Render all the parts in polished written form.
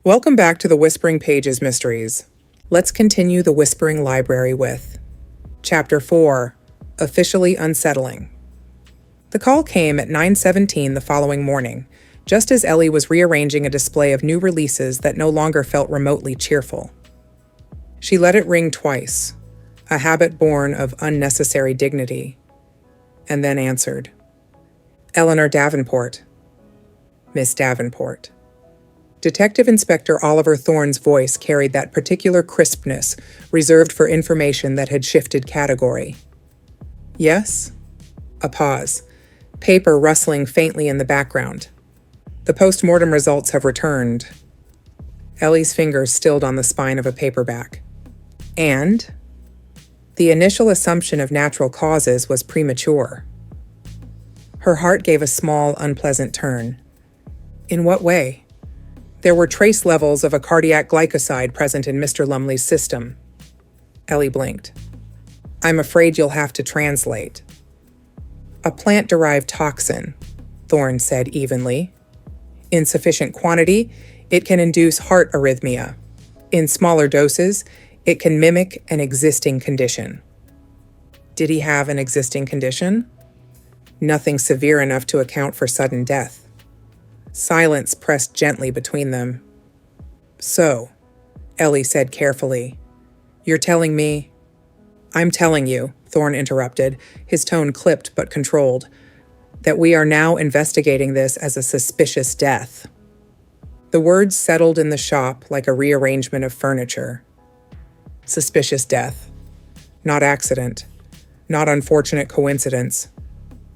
Welcome back to the Whispering Pages Mysteries. Let's continue the Whispering Library with Chapter 4, Officially Unsettling. The call came at 9:17 the following morning, just as Ellie was rearranging a display of new releases that no longer felt remotely cheerful. She let it ring twice, a habit born of unnecessary dignity, and then answered. Eleanor Davenport. Miss Davenport. Detective Inspector Oliver Thorne's voice carried that particular crispness reserved for information that had shifted category. Yes? A pause. Paper rustling faintly in the background. The post-mortem results have returned. Ellie's fingers stilled on the spine of a paperback. And? The initial assumption of natural causes was premature. Her heart gave a small, unpleasant turn. In what way? There were trace levels of a cardiac glycoside present in Mr. Lumley's system. Ellie blinked. I'm afraid you'll have to translate. A plant-derived toxin, Thorne said evenly. In sufficient quantity, it can induce heart arrhythmia. In smaller doses, it can mimic an existing condition. Did he have an existing condition? Nothing severe enough to account for sudden death. Silence pressed gently between them. So, Ellie said carefully, you're telling me? I'm telling you, Thorne interrupted, his tone clipped but controlled, that we are now investigating this as a suspicious death. The words settled in the shop like a rearrangement of furniture. Suspicious death. Not accident. Not unfortunate coincidence.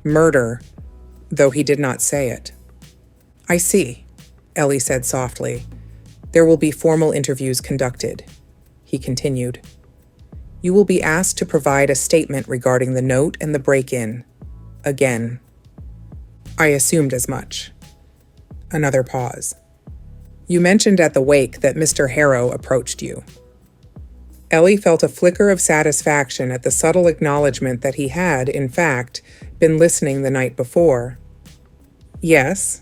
Murder, though he did not say it. I see, Ellie said softly. There will be formal interviews conducted. He continued. You will be asked to provide a statement regarding the note and the break-in. Again. I assumed as much. Another pause. You mentioned at the wake that Mr. Harrow approached you. Ellie felt a flicker of satisfaction at the subtle acknowledgement that he had, in fact, been listening the night before. Yes.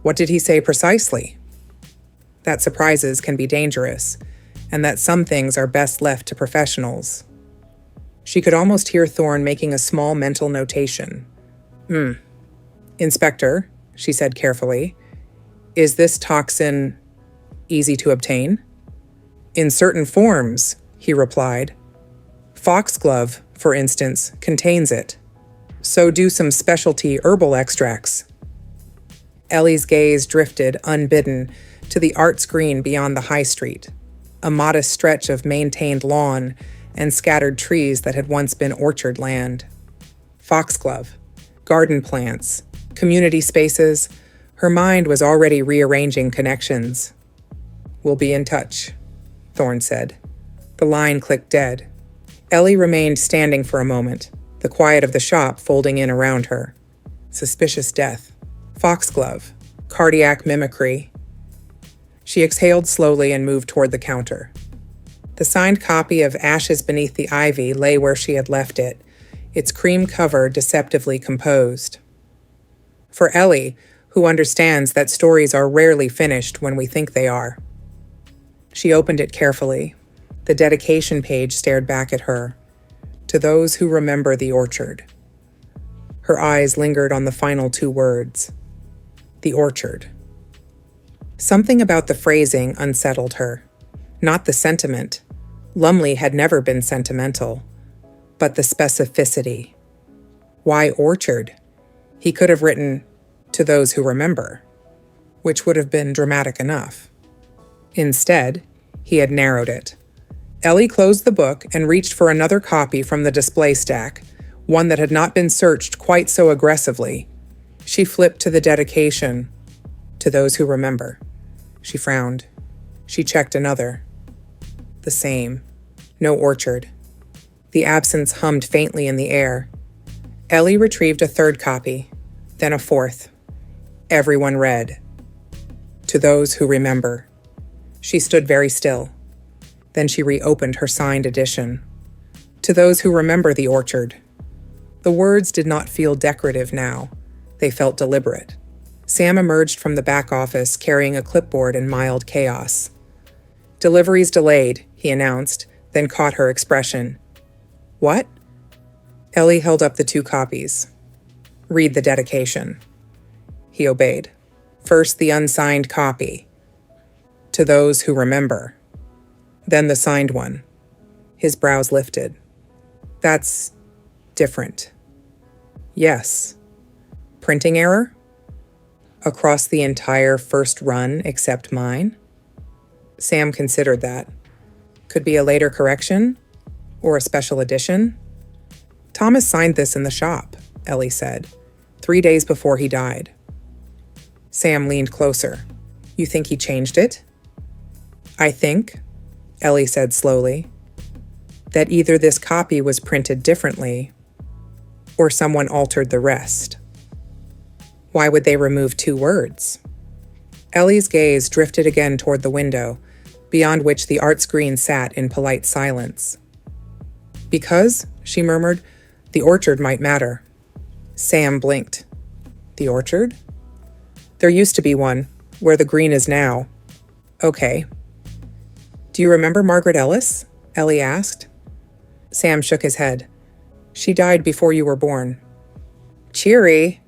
What did he say precisely? That surprises can be dangerous, and that some things are best left to professionals. She could almost hear Thorne making a small mental notation. Inspector, she said carefully, is this toxin easy to obtain? In certain forms, he replied. Foxglove, for instance, contains it. So do some specialty herbal extracts. Ellie's gaze drifted, unbidden, to the art screen beyond the high street, a modest stretch of maintained lawn and scattered trees that had once been orchard land. Foxglove, garden plants, community spaces. Her mind was already rearranging connections. We'll be in touch, Thorne said. The line clicked dead. Ellie remained standing for a moment, the quiet of the shop folding in around her. Suspicious death. Foxglove, cardiac mimicry. She exhaled slowly and moved toward the counter. The signed copy of Ashes Beneath the Ivy lay where she had left it, its cream cover deceptively composed. For Ellie, who understands that stories are rarely finished when we think they are. She opened it carefully. The dedication page stared back at her. To those who remember the orchard. Her eyes lingered on the final two words. The orchard. Something about the phrasing unsettled her. Not the sentiment. Lumley had never been sentimental. But the specificity. Why orchard? He could have written, to those who remember, which would have been dramatic enough. Instead, he had narrowed it. Ellie closed the book and reached for another copy from the display stack, one that had not been searched quite so aggressively. She flipped to the dedication, to those who remember. She frowned. She checked another. The same. No orchard. The absence hummed faintly in the air. Ellie retrieved a third copy, then a fourth. Everyone read. To those who remember. She stood very still. Then she reopened her signed edition. To those who remember the orchard. The words did not feel decorative now. They felt deliberate. Sam emerged from the back office carrying a clipboard in mild chaos. "Delivery's delayed," he announced, then caught her expression. "What?" Ellie held up the 2 copies. "Read the dedication." He obeyed. First the unsigned copy. "To those who remember." Then the signed one. His brows lifted. "That's different." "Yes." "Printing error?" "Across the entire first run except mine?" Sam considered that. "Could be a later correction? Or a special edition?" "Thomas signed this in the shop," Ellie said, 3 days before he died. Sam leaned closer. "You think he changed it?" "I think," Ellie said slowly, "that either this copy was printed differently, or someone altered the rest." "Why would they remove 2 words?" Ellie's gaze drifted again toward the window, beyond which the art screen sat in polite silence. "Because," she murmured, "the orchard might matter." Sam blinked. "The orchard?" "There used to be one, where the green is now." "Okay." "Do you remember Margaret Ellis?" Ellie asked. Sam shook his head. "She died before you were born." "Cheery."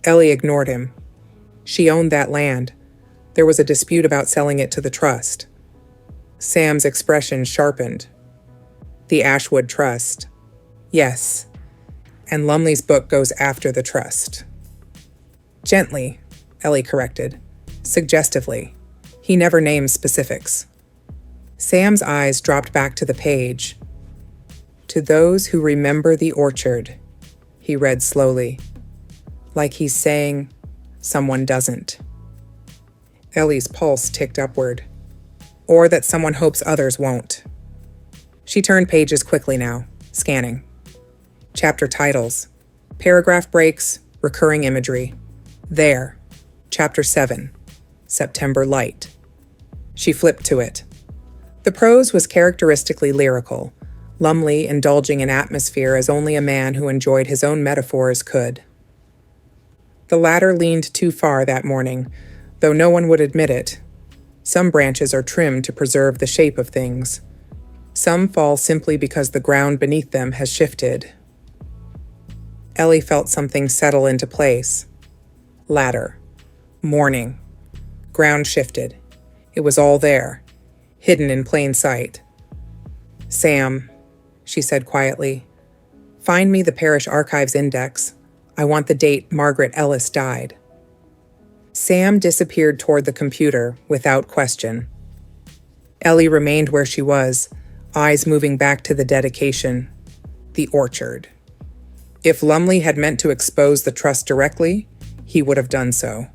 Ellie ignored him. "She owned that land. There was a dispute about selling it to the trust." Sam's expression sharpened. "The Ashwood Trust." "Yes. And Lumley's book goes after the trust." "Gently," Ellie corrected. "Suggestively. He never names specifics." Sam's eyes dropped back to the page. "To those who remember the orchard," he read slowly, like he's saying, someone doesn't. Ellie's pulse ticked upward. "Or that someone hopes others won't." She turned pages quickly now, scanning. Chapter titles, paragraph breaks, recurring imagery. There, Chapter 7, September Light. She flipped to it. The prose was characteristically lyrical, Lumley indulging in atmosphere as only a man who enjoyed his own metaphors could. The ladder leaned too far that morning, though no one would admit it. Some branches are trimmed to preserve the shape of things. Some fall simply because the ground beneath them has shifted. Ellie felt something settle into place. Ladder. Morning. Ground shifted. It was all there, hidden in plain sight. "Sam," she said quietly, "find me the parish archives index. I want the date Margaret Ellis died." Sam disappeared toward the computer without question. Ellie remained where she was, eyes moving back to the dedication. The orchard. If Lumley had meant to expose the trust directly, he would have done so.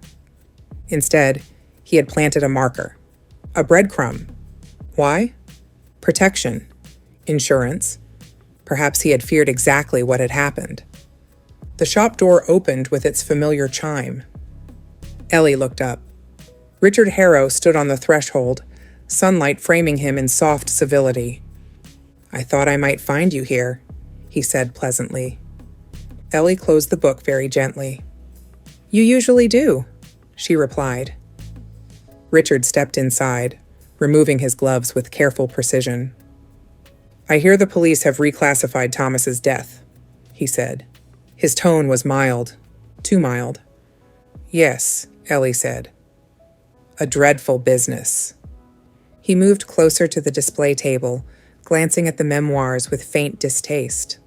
Instead, he had planted a marker. A breadcrumb. Why? Protection. Insurance. Perhaps he had feared exactly what had happened. The shop door opened with its familiar chime. Ellie looked up. Richard Harrow stood on the threshold, sunlight framing him in soft civility. "I thought I might find you here," he said pleasantly. Ellie closed the book very gently. "You usually do," she replied. Richard stepped inside, removing his gloves with careful precision. "I hear the police have reclassified Thomas's death," he said. His tone was mild, too mild. "Yes," Ellie said. "A dreadful business." He moved closer to the display table, glancing at the memoirs with faint distaste.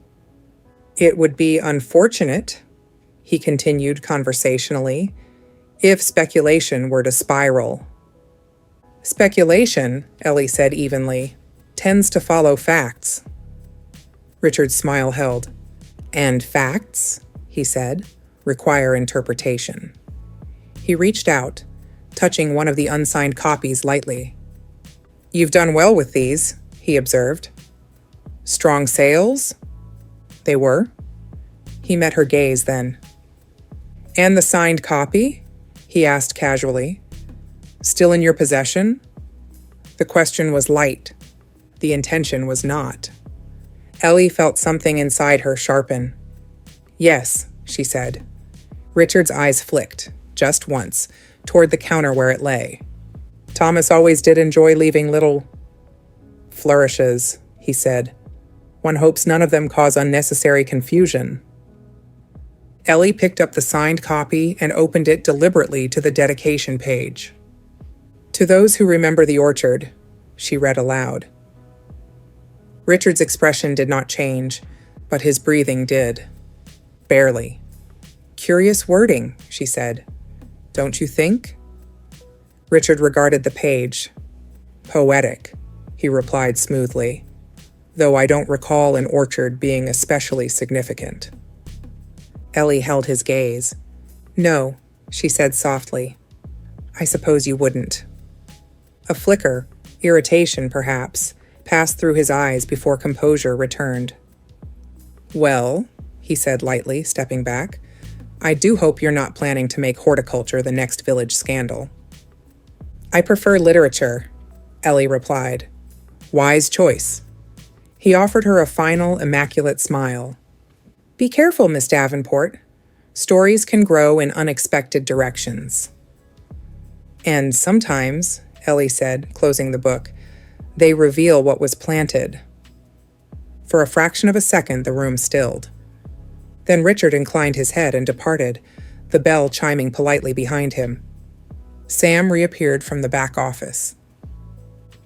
"It would be unfortunate," he continued conversationally, "if speculation were to spiral." "Speculation," Ellie said evenly, "tends to follow facts." Richard's smile held. "And facts," he said, "require interpretation." He reached out, touching one of the unsigned copies lightly. "You've done well with these," he observed. "Strong sales?" "They were." He met her gaze then. "And the signed copy?" he asked casually. "Still in your possession?" The question was light. The intention was not. Ellie felt something inside her sharpen. "Yes," she said. Richard's eyes flicked. just once, toward the counter where it lay. Thomas always did enjoy leaving little flourishes, he said. One hopes none of them cause unnecessary confusion. Ellie picked up the signed copy and opened it deliberately to the dedication page. To those who remember the orchard, she read aloud. Richard's expression did not change, but his breathing did. Barely. Curious wording, she said. Don't you think? Richard regarded the page. Poetic, he replied smoothly, though I don't recall an orchard being especially significant. Ellie held his gaze. No, she said softly. I suppose you wouldn't. A flicker, irritation perhaps, passed through his eyes before composure returned. Well, he said lightly, stepping back, I do hope you're not planning to make horticulture the next village scandal. I prefer literature, Ellie replied. Wise choice. He offered her a final, immaculate smile. Be careful, Miss Davenport. Stories can grow in unexpected directions. And sometimes, Ellie said, closing the book, they reveal what was planted. For a fraction of a second, the room stilled. Then Richard inclined his head and departed, the bell chiming politely behind him. Sam reappeared from the back office.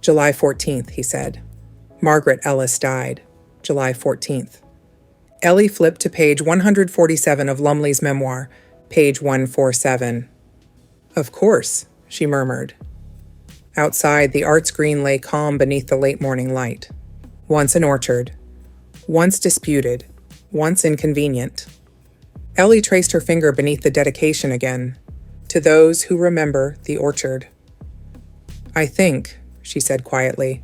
July 14th, he said. Margaret Ellis died. July 14th. Ellie flipped to page 147 of Lumley's memoir, page 147. Of course, she murmured. Outside, the arts green lay calm beneath the late morning light. Once an orchard. Once disputed. Once inconvenient. Ellie traced her finger beneath the dedication again. To those who remember the orchard. I think, she said quietly,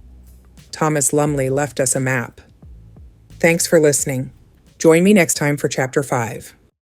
Thomas Lumley left us a map. Thanks for listening. Join me next time for Chapter 5.